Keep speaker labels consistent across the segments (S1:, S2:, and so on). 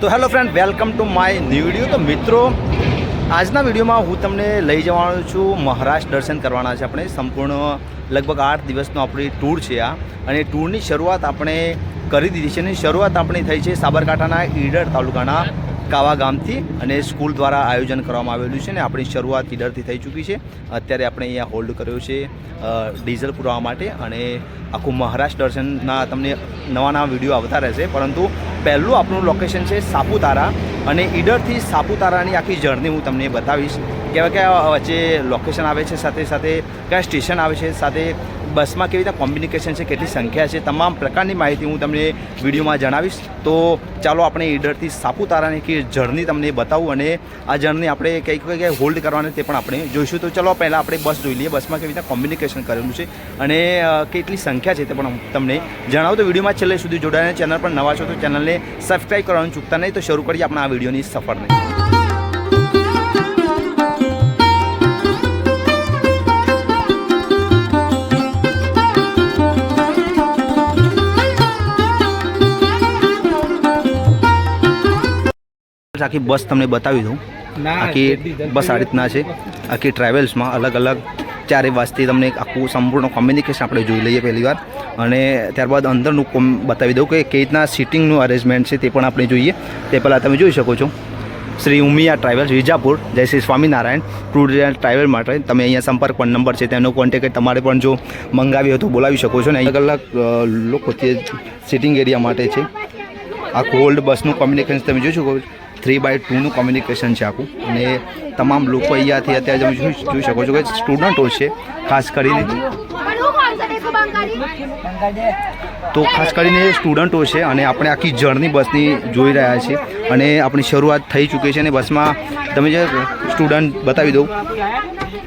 S1: તો hello friend, welcome to my new video. તો મિત્રો, આજના વિડીયોમાં હું તમને લઈ જવાનો છું મહારાષ્ટ્ર દર્શન કરવાના છે આપણે। સંપૂર્ણ લગભગ 8 દિવસનો આપણી ટૂર છે આ, અને ટૂરની શરૂઆત આપણે કરી દીધી છે। અને શરૂઆત આપણી થઈ છે સાબરકાંઠાના ઈડર તાલુકાના કાવા ગામથી, અને સ્કૂલ દ્વારા આયોજન કરવામાં આવેલું છે ને આપણી શરૂઆત ઈડરથી થઈ ચૂકી છે। અત્યારે આપણે અહીંયા હોલ્ડ કર્યો છે ડીઝલ પુરાવા માટે, અને આખું મહારાષ્ટ્ર દર્શનના તમને નવા વિડીયો આવતા રહેશે। પરંતુ પહેલું આપણું લોકેશન છે સાપુતારા, અને ઈડરથી સાપુતારાની આખી જર્ની હું તમને બતાવીશ। કેવા કયા વચ્ચે લોકેશન આવે છે, સાથે સાથે કયા સ્ટેશન આવે છે, સાથે બસમાં કેવી રીતે કોમ્યુનિકેશન છે, કેટલી સંખ્યા છે, તમામ પ્રકારની માહિતી હું તમને વિડીયોમાં જણાવીશ। તો ચાલો આપણે ઈડરથી સાપુતારાની કે જર્ની તમને બતાવું, અને આ જર્ની આપણે કઈ કઈ હોલ્ડ કરવાની તે પણ આપણે જોઈશું। તો ચલો પહેલાં આપણે બસ જોઈ લઈએ, બસમાં કેવી રીતે કોમ્યુનિકેશન કરેલું છે અને કેટલી સંખ્યા છે તે પણ તમને જણાવું। તો વિડીયોમાં છેલ્લે સુધી જોડાઈને ચેનલ પર નવા છો તો ચેનલને સબસ્ક્રાઈબ કરવાનું ચૂકતા નહીં। તો શરૂ કરીએ આપણા આ વિડીયોની સફરને। આખી બસ તમને બતાવી દઉં। આખી બસ આ રીતના છે, આખી ટ્રાવેલ્સમાં અલગ અલગ 4 વાજથી તમને આખું સંપૂર્ણ કોમ્યુનિકેશન આપણે જોઈ લઈએ પહેલી વાર, અને ત્યારબાદ અંદરનું બતાવી દઉં કે કેવી રીતના સિટિંગનું અરેન્જમેન્ટ છે તે પણ આપણે જોઈએ। તે પહેલાં તમે જોઈ શકો છો શ્રી ઉમિયા ટ્રાવેલ્સ વિજાપુર, જય શ્રી સ્વામિનારાયણ ટૂર ટ્રાવેલ માટે તમે અહીંયા સંપર્ક પણ નંબર છે તેનો કોન્ટેક્ટ તમારે પણ જો મંગાવી હોય તો બોલાવી શકો છો। ને અલગ અલગ લોકો તે સિટિંગ એરિયા માટે છે। આ ઓલ્ડ બસનું કોમ્યુનિકેશન તમે જોઈ શકો, 3x2નું કોમ્યુનિકેશન છે આખું, અને તમામ લોકો અહીંયાથી અત્યારે તમે જોઈ શકો છો કે સ્ટુડન્ટો છે ખાસ કરીને, તો ખાસ કરીને સ્ટુડન્ટો છે, અને આપણે આખી જર્ની બસની જોઈ રહ્યા છીએ, અને આપણી શરૂઆત થઈ ચૂકી છે। અને બસમાં તમે જે સ્ટુડન્ટ બતાવી દઉં,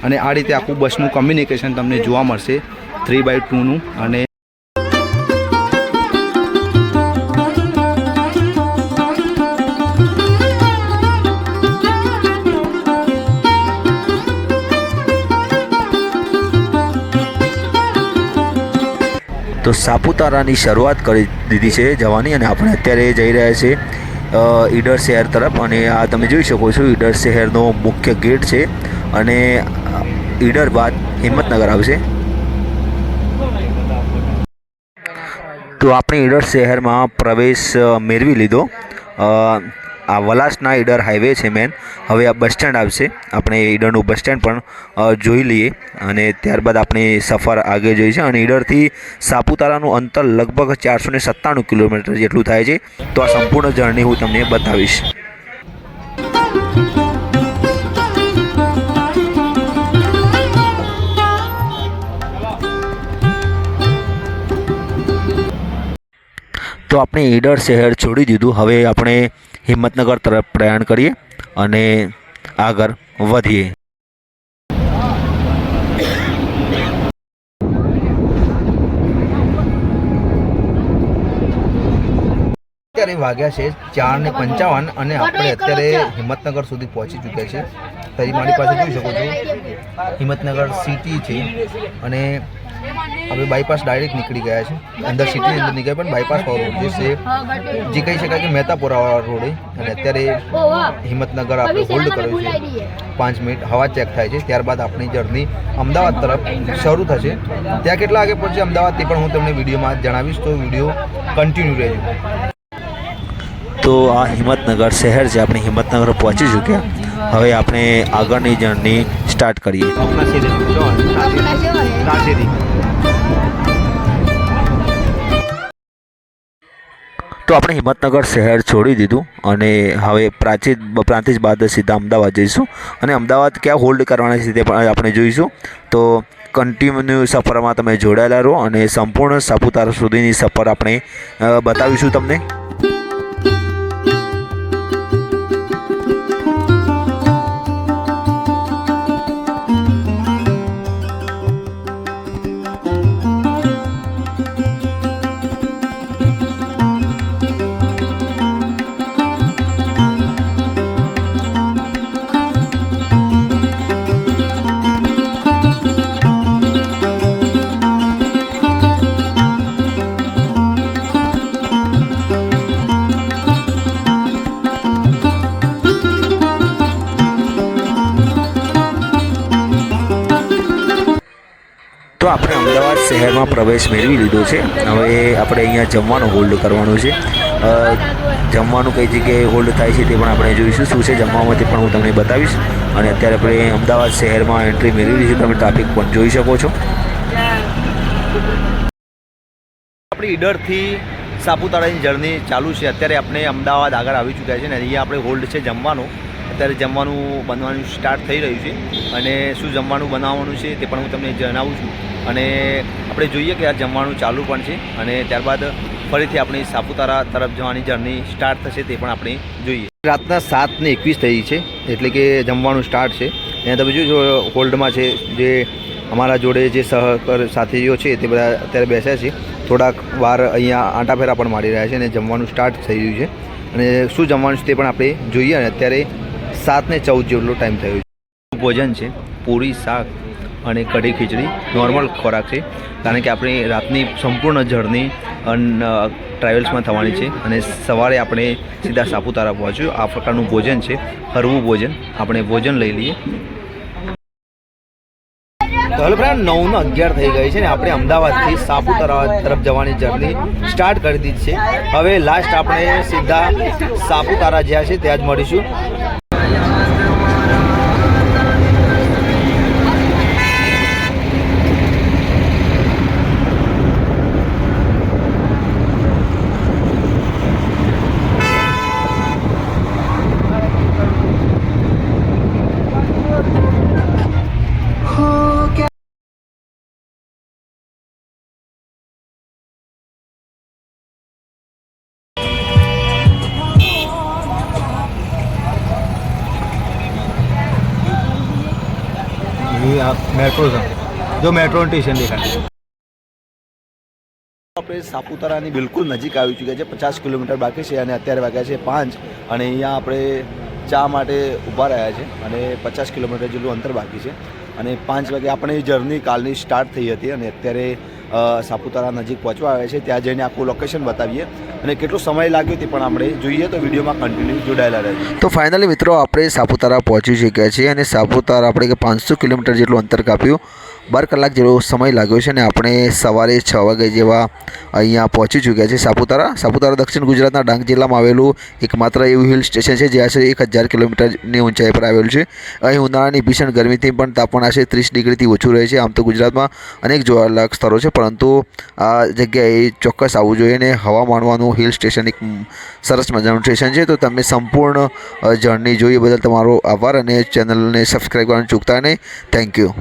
S1: અને આ રીતે આખું બસનું કોમ્યુનિકેશન તમને જોવા મળશે 3x2નું। અને તો સાપુતારાની શરૂઆત કરી દીધી છે જવાની, અને આપણે અત્યારે જઈ રહ્યા છીએ ઈડર શહેર તરફ। અને આ તમે જોઈ શકો છો ઈડર શહેરનો મુખ્ય ગેટ છે, અને ઈડર બાદ હિંમતનગર આવશે। તો આપણે ઈડર શહેરમાં પ્રવેશ મેળવી લીધો। આ વલાસના ઈડર હાઈવે છે મેન। હવે આ બસ સ્ટેન્ડ આવશે, આપણે ઈડરનું બસ સ્ટેન્ડ પણ જોઈ લઈએ, અને ત્યારબાદ આપણે સફર આગળ જોઈ છે। અને ઈડરથી સાપુતારાનું અંતર લગભગ 497 કિલોમીટર જેટલું થાય છે। તો આ સંપૂર્ણ જર્ની હું તમને બતાવીશ। તો આપણે ઈડર શહેર છોડી દીધું, હવે આપણે હિંમતનગર તરફ પ્રયાણ કરીએ અને આગળ વધીએ। અત્યારે વાગ્યા છે 4:55, અને આપણે અત્યારે હિંમતનગર સુધી પહોંચી ચૂક્યા છે। તારી મારી પાસે જોઈ શકો છો હિંમતનગર સિટી છે, અને હવે બાયપાસ ડાયરેક્ટ નીકળી ગયા છે, અંદર સિટીની અંદર નીકળ્યા, પણ બાયપાસ વાળો રોડ જે કહી શકાય કે મહેતાપુરાવાળા રોડે। અને અત્યારે હિંમતનગર આપણે હોલ્ડ કર્યો છે 5 મિનિટ, હવા ચેક થાય છે, ત્યારબાદ આપણી જર્ની અમદાવાદ તરફ શરૂ થશે। ત્યાં કેટલા આગે પહોંચે અમદાવાદ તે પણ હું તમને વિડીયોમાં જણાવીશ, તો વિડીયો કન્ટિન્યુ રહેજો। તો આ હિંમતનગર શહેર છે, આપણે હિંમતનગર પહોંચી ચૂક્યા। હવે આપણે આગળની જર્ની સ્ટાર્ટ કરીએ। તો આપણે હિંમતનગર શહેર છોડી દીધું, અને હવે પ્રાંતિજ બાદ સીધા અમદાવાદ જઈશું, અને અમદાવાદ ક્યાં હોલ્ડ કરવાના છે તે પણ આપણે જોઈશું। તો કન્ટિન્યુ સફરમાં તમે જોડાયેલા રહો, અને સંપૂર્ણ સાપુતારા સુધીની સફર આપણે બતાવીશું તમને।
S2: શહેરમાં પ્રવેશ મેળવી લીધો છે. હવે આપણે અહીંયા જમવાનું હોલ્ડ કરવાનું છે. જમવાનું કઈ જગ્યાએ હોલ્ડ થાય છે તે પણ આપણે જોઈશું. શું છે જમવામાં તે પણ હું તમને બતાવીશ. અને અત્યારે આપણે અમદાવાદ શહેરમાં એન્ટ્રી મેળવી છે. તમે ટ્રાફિક પણ જોઈ શકો છો.
S1: આપણી ઈડરથી સાપુતારાની જર્ની ચાલુ છે. અત્યારે આપણે અમદાવાદ આગળ આવી ચૂક્યા છે ને અહીંયા આપણે હોલ્ડ છે જમવાનું. અત્યારે જમવાનું બનવાનું સ્ટાર્ટ થઈ રહ્યું છે અને શું જમવાનું બનાવવાનું છે તે પણ હું તમને જણાવું છું. અને આપણે જોઈએ કે આ જમવાનું ચાલુ પણ છે અને ત્યારબાદ ફરીથી આપણી સાપુતારા તરફ જવાની જર્ની સ્ટાર્ટ થશે તે પણ આપણે જોઈએ. રાતના 7:21 થઈ છે એટલે કે જમવાનું સ્ટાર્ટ છે. અહીંયા તમે જોજો હોલ્ડમાં છે જે અમારા જોડે જે સાથીઓ છે તે બધા અત્યારે બેસ્યા છે. થોડાક વાર અહીંયા આંટા ફેરા પણ મારી રહ્યા છે અને જમવાનું સ્ટાર્ટ થઈ રહ્યું છે. અને શું જમવાનું છે તે પણ આપણે જોઈએ. અને અત્યારે 7:14 જેટલો ટાઈમ થયો છે. ભોજન છે પૂરી, શાક અને કઢી ખીચડી નોર્મલ ખોરાક છે કારણ કે આપણે રાતની સંપૂર્ણ જર્ની ટ્રાવેલ્સમાં થવાની છે અને સવારે આપણે સીધા સાપુતારા પહોંચ્યું. આ પ્રકારનું ભોજન છે, હળવું ભોજન. આપણે ભોજન લઈ લઈએ. તો હવે ફ્રેન્ડ 9:11 થઈ ગઈ છે ને આપણે અમદાવાદથી સાપુતારા તરફ જવાની જર્ની સ્ટાર્ટ કરી દીધી છે. હવે લાસ્ટ આપણે સીધા સાપુતારા જ્યાં છે ત્યાં જ મળીશું. મેટ્રો છે જો મેટ્રો સ્ટેશન દેખાય. આપણે સાપુતારાની બિલકુલ નજીક આવી ચૂક્યા છે. 50 કિલોમીટર બાકી છે અને અત્યારે વાગ્યા છે 5 અને અહીંયા આપણે ચા માટે ઊભા રહ્યા છે અને 50 કિલોમીટર જેટલું અંતર બાકી છે અને 5 વાગે આપણે જર્ની કાલની સ્ટાર્ટ થઈ હતી અને અત્યારે સાપુતારા નજીક પહોંચવા આવ્યા છે. ત્યાં જઈને આખું લોકેશન બતાવીએ અને કેટલો સમય લાગ્યો તે પણ આપણે જોઈએ. તો વિડીયોમાં કન્ટિન્યુ જોડાયેલા રહેજો.
S2: તો ફાઇનલી મિત્રો આપણે સાપુતારા પહોંચી ચૂક્યા છીએ અને સાપુતારા આપણે 500 કિલોમીટર જેટલું અંતર કાપ્યું. 12 કલાક જેવો સમય લાગ્યો છે અને આપણે સવારે 6 વાગે જેવા અહીંયા પહોંચી ચૂક્યા છે સાપુતારા દક્ષિણ ગુજરાતના ડાંગ જિલ્લામાં આવેલું એકમાત્ર એવું હિલ સ્ટેશન છે જે આશરે 1000 કિલોમીટરની ઊંચાઈ પર આવેલું છે. અહીં ઉનાળાની ભીષણ ગરમીથી પણ તાપમાન આશરે 30 ડિગ્રીથી ઓછું રહે છે. આમ તો ગુજરાતમાં અનેક જોવાલાયક સ્થળો છે પરંતુ આ જગ્યાએ ચોક્કસ આવવું જોઈએ અને હવા માણવાનું હિલ સ્ટેશન એક સરસ મજાનું સ્ટેશન છે. તો તમે સંપૂર્ણ જર્ની જોઈ બદલ તમારો આભાર અને ચેનલને સબસ્ક્રાઈબ કરવાનું ચૂકતા નહીં. Thank you.